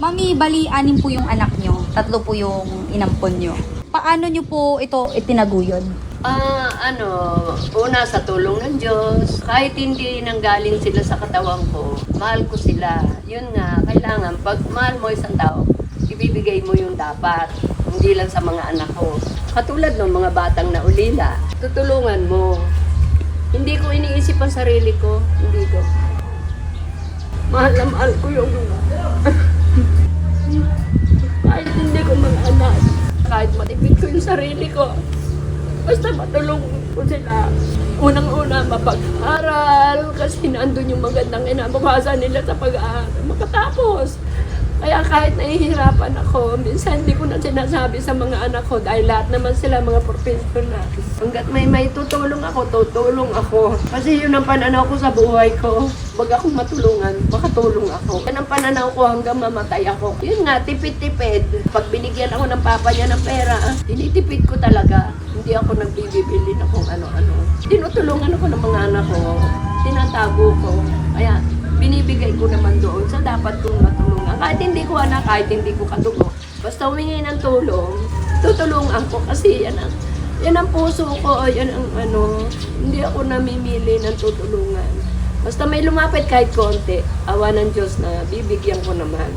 Mami, bali, 6 po yung anak nyo. 3 po yung inampon nyo. Paano nyo po ito itinaguyod? Una sa tulong ng Diyos, kahit hindi nanggaling sila sa katawan ko, mahal ko sila. Yun nga, kailangan, pag mahal mo isang tao, ibibigay mo yung dapat, hindi lang sa mga anak ko. Katulad ng mga batang naulila, tutulungan mo. Hindi ko iniisip ang sarili ko, hindi ko. Mahal na mahal ko yung kahit hindi ko mga anak, kahit matipid ko yung sarili ko, basta matulong ko sila. Unang-una, mapag-aral kasi nandun yung magandang inabukasan nila sa pag-aaral. Makatapos. Kaya kahit nahihirapan ako, minsan hindi ko na sinasabi sa mga anak ko dahil lahat naman sila mga professional. Hanggat may tutulong ako, tutulong ako. Kasi yun ang pananaw ko sa buhay ko. Wag akong matulungan, makatulong ako. Yan ang pananaw ko hanggang mamatay ako. Yun nga, tipid-tipid. Pag binigyan ako ng papa niya ng pera, tinitipid ko talaga. Hindi ako nagbibili na kung ano-ano. Tinutulungan ako ng mga anak ko. Tinatago ko. Kaya binibigay ko naman doon sa dapat kong matulungan. Kahit hindi ko anak, kahit hindi ko kadugo. Basta humingi ng tulong, tutulungan ko kasi yan ang puso ko, yan ang hindi ako namimili ng tutulungan. Basta may lumapit kahit konti, awa ng Diyos na bibigyan ko naman.